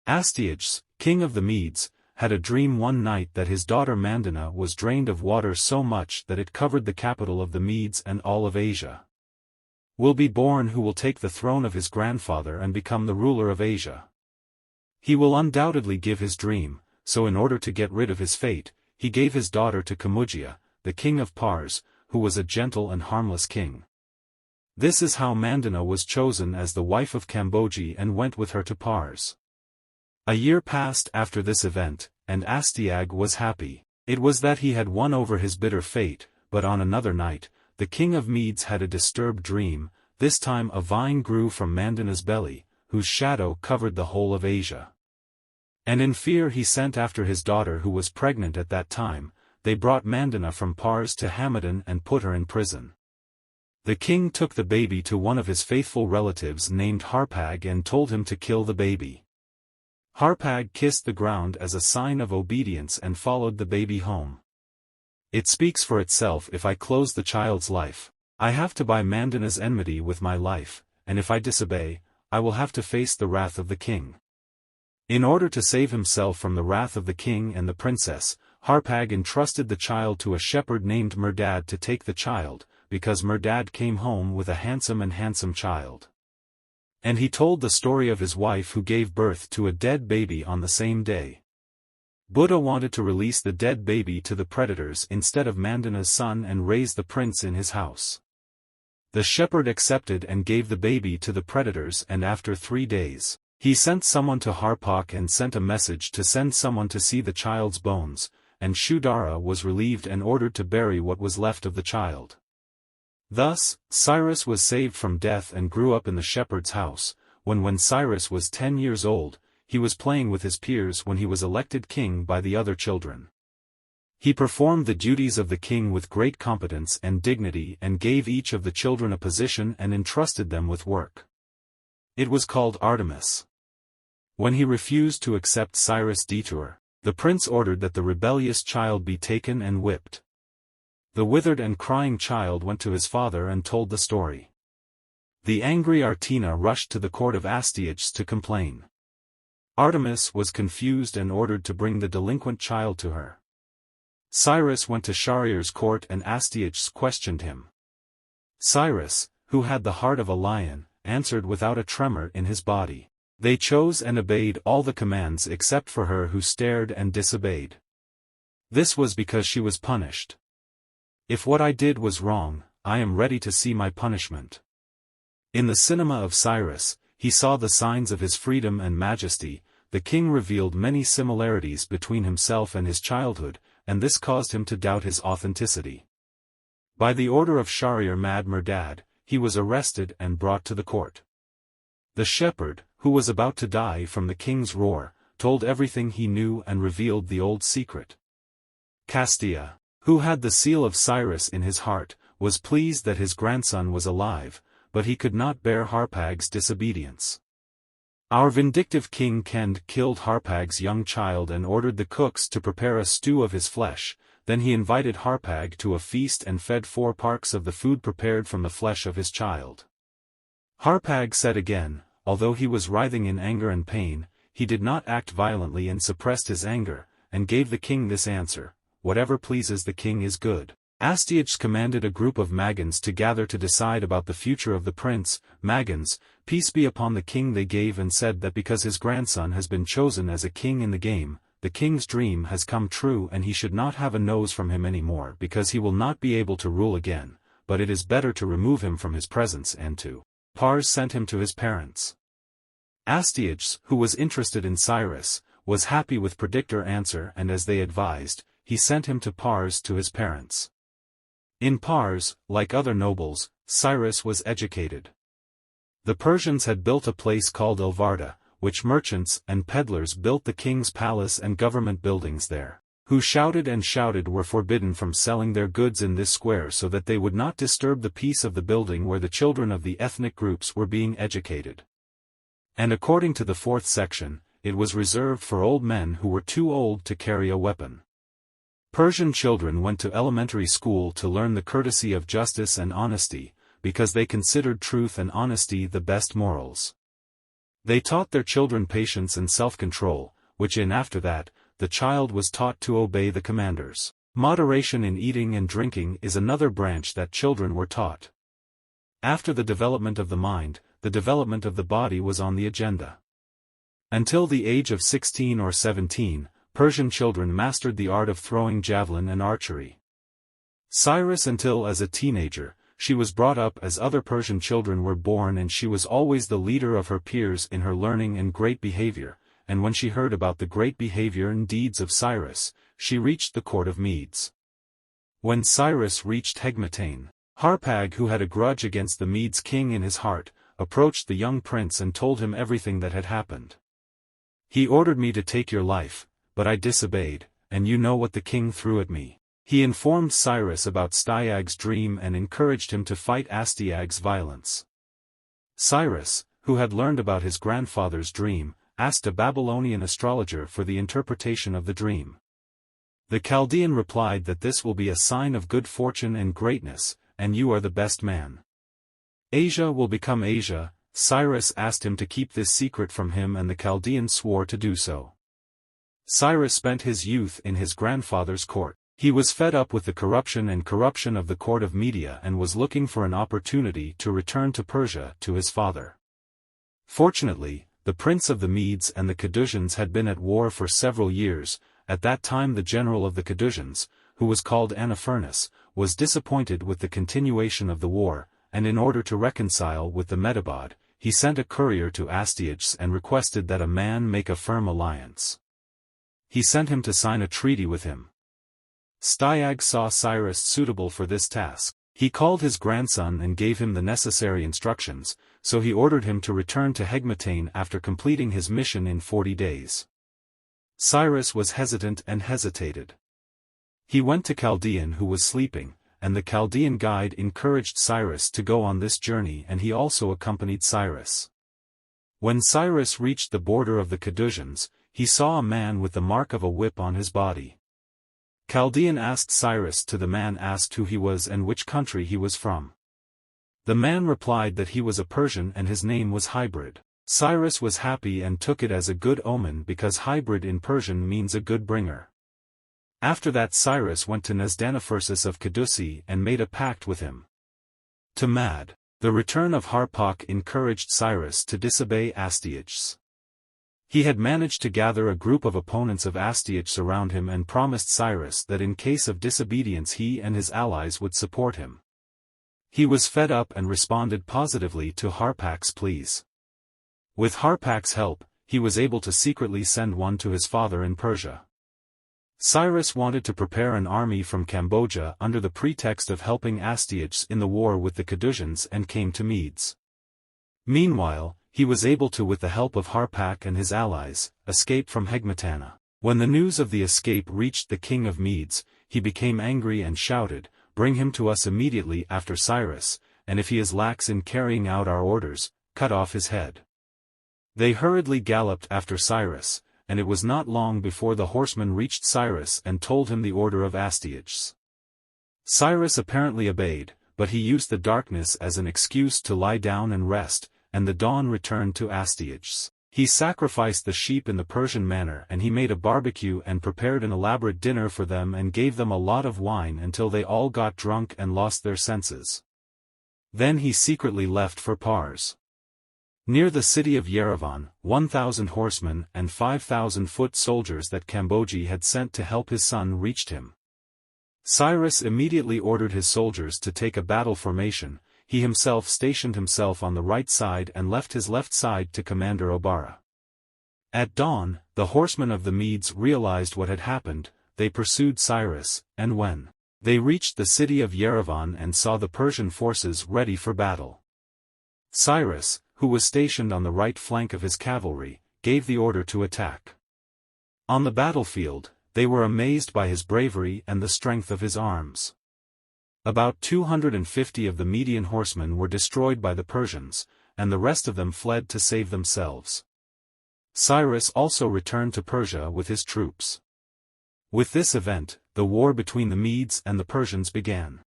Astyages, king of the Medes, had a dream one night that his daughter Mandana was drained of water so much that it covered the capital of the Medes and all of Asia. Will be born who will take the throne of his grandfather and become the ruler of Asia. He will undoubtedly give his dream, so in order to get rid of his fate, he gave his daughter to Kamuja, the king of Pars, who was a gentle and harmless king. This is how Mandana was chosen as the wife of Kamboji and went with her to Pars. A year passed after this event, and Astyages was happy. It was that he had won over his bitter fate, but on another night, the king of Medes had a disturbed dream. This time a vine grew from Mandana's belly, whose shadow covered the whole of Asia. And in fear he sent after his daughter who was pregnant at that time. They brought Mandana from Pars to Hamadan and put her in prison. The king took the baby to one of his faithful relatives named Harpag and told him to kill the baby. Harpag kissed the ground as a sign of obedience and followed the baby home. It speaks for itself. If I close the child's life, I have to buy Mandana's enmity with my life, and if I disobey, I will have to face the wrath of the king. In order to save himself from the wrath of the king and the princess, Harpag entrusted the child to a shepherd named Merdad to take the child, because Merdad came home with a handsome child. And he told the story of his wife who gave birth to a dead baby on the same day. Buddha wanted to release the dead baby to the predators instead of Mandana's son and raise the prince in his house. The shepherd accepted and gave the baby to the predators, and after 3 days, he sent someone to Harpak and sent a message to send someone to see the child's bones, and Shudara was relieved and ordered to bury what was left of the child. Thus, Cyrus was saved from death and grew up in the shepherd's house. When Cyrus was 10 years old, he was playing with his peers when he was elected king by the other children. He performed the duties of the king with great competence and dignity and gave each of the children a position and entrusted them with work. It was called Artemis. When he refused to accept Cyrus' detour, the prince ordered that the rebellious child be taken and whipped. The withered and crying child went to his father and told the story. The angry Artina rushed to the court of Astyages to complain. Artemis was confused and ordered to bring the delinquent child to her. Cyrus went to Shahryar's court and Astyages questioned him. Cyrus, who had the heart of a lion, answered without a tremor in his body. They chose and obeyed all the commands except for her who stared and disobeyed. This was because she was punished. If what I did was wrong, I am ready to see my punishment. In the cinema of Cyrus, he saw the signs of his freedom and majesty. The king revealed many similarities between himself and his childhood, and this caused him to doubt his authenticity. By the order of Shahryar Merdad, he was arrested and brought to the court. The shepherd, who was about to die from the king's roar, told everything he knew and revealed the old secret. Castia, who had the seal of Cyrus in his heart, was pleased that his grandson was alive, but he could not bear Harpag's disobedience. Our vindictive king Kend killed Harpag's young child and ordered the cooks to prepare a stew of his flesh. Then he invited Harpag to a feast and fed 4 parks of the food prepared from the flesh of his child. Harpag said again, although he was writhing in anger and pain, he did not act violently and suppressed his anger, and gave the king this answer: whatever pleases the king is good. Astyages commanded a group of Magans to gather to decide about the future of the prince. Magans, peace be upon the king, they gave and said that because his grandson has been chosen as a king in the game, the king's dream has come true and he should not have a nose from him any more because he will not be able to rule again, but it is better to remove him from his presence and to Pars sent him to his parents. Astyages, who was interested in Cyrus, was happy with predictor answer, and as they advised, he sent him to Pars to his parents. In Pars, like other nobles, Cyrus was educated. The Persians had built a place called Ilvarda, which merchants and peddlers built the king's palace and government buildings there. Who shouted and shouted were forbidden from selling their goods in this square so that they would not disturb the peace of the building where the children of the ethnic groups were being educated. And according to the 4th section, it was reserved for old men who were too old to carry a weapon. Persian children went to elementary school to learn the courtesy of justice and honesty, because they considered truth and honesty the best morals. They taught their children patience and self-control, which after that, the child was taught to obey the commanders. Moderation in eating and drinking is another branch that children were taught. After the development of the mind, the development of the body was on the agenda. Until the age of 16 or 17, Persian children mastered the art of throwing javelin and archery. Cyrus until as a teenager, she was brought up as other Persian children were born, and she was always the leader of her peers in her learning and great behavior, and when she heard about the great behavior and deeds of Cyrus, she reached the court of Medes. When Cyrus reached Hegmetane, Harpag, who had a grudge against the Medes king in his heart, approached the young prince and told him everything that had happened. "He ordered me to take your life, but I disobeyed, and you know what the king threw at me." He informed Cyrus about Styag's dream and encouraged him to fight Astyag's violence. Cyrus, who had learned about his grandfather's dream, asked a Babylonian astrologer for the interpretation of the dream. The Chaldean replied that this will be a sign of good fortune and greatness, and you are the best man. Asia will become Asia. Cyrus asked him to keep this secret from him, and the Chaldean swore to do so. Cyrus spent his youth in his grandfather's court. He was fed up with the corruption of the court of Media and was looking for an opportunity to return to Persia to his father. Fortunately, the prince of the Medes and the Cadousians had been at war for several years. At that time the general of the Cadousians, who was called Anaphernus, was disappointed with the continuation of the war, and in order to reconcile with the Medabod, he sent a courier to Astyages and requested that a man make a firm alliance. He sent him to sign a treaty with him. Styag saw Cyrus suitable for this task. He called his grandson and gave him the necessary instructions, so he ordered him to return to Hegmetane after completing his mission in 40 days. Cyrus was hesitant and hesitated. He went to Chaldean, who was sleeping, and the Chaldean guide encouraged Cyrus to go on this journey, and he also accompanied Cyrus. When Cyrus reached the border of the Cadousians, he saw a man with the mark of a whip on his body. Chaldean asked Cyrus to the man asked who he was and which country he was from. The man replied that he was a Persian and his name was Hybrid. Cyrus was happy and took it as a good omen because hybrid in Persian means a good bringer. After that Cyrus went to Nesdanaphersus of Cadusi and made a pact with him. To Mad, the return of Harpak encouraged Cyrus to disobey Astyages. He had managed to gather a group of opponents of Astyages around him and promised Cyrus that in case of disobedience he and his allies would support him. He was fed up and responded positively to Harpak's pleas. With Harpak's help, he was able to secretly send one to his father in Persia. Cyrus wanted to prepare an army from Cambodia under the pretext of helping Astyages in the war with the Cadousians and came to Medes. Meanwhile, he was able to, with the help of Harpak and his allies, escape from Hegmetane. When the news of the escape reached the king of Medes, he became angry and shouted, "Bring him to us immediately after Cyrus, and if he is lax in carrying out our orders, cut off his head." They hurriedly galloped after Cyrus, and it was not long before the horsemen reached Cyrus and told him the order of Astyages. Cyrus apparently obeyed, but he used the darkness as an excuse to lie down and rest, and the dawn returned to Astyages. He sacrificed the sheep in the Persian manner, and he made a barbecue and prepared an elaborate dinner for them and gave them a lot of wine until they all got drunk and lost their senses. Then he secretly left for Pars. Near the city of Yerevan, 1,000 horsemen and 5,000 foot soldiers that Camboji had sent to help his son reached him. Cyrus immediately ordered his soldiers to take a battle formation. He himself stationed himself on the right side and left his left side to Commander Obara. At dawn, the horsemen of the Medes realized what had happened. They pursued Cyrus, and when they reached the city of Yerevan and saw the Persian forces ready for battle, Cyrus, who was stationed on the right flank of his cavalry, gave the order to attack. On the battlefield, they were amazed by his bravery and the strength of his arms. About 250 of the Median horsemen were destroyed by the Persians, and the rest of them fled to save themselves. Cyrus also returned to Persia with his troops. With this event, the war between the Medes and the Persians began.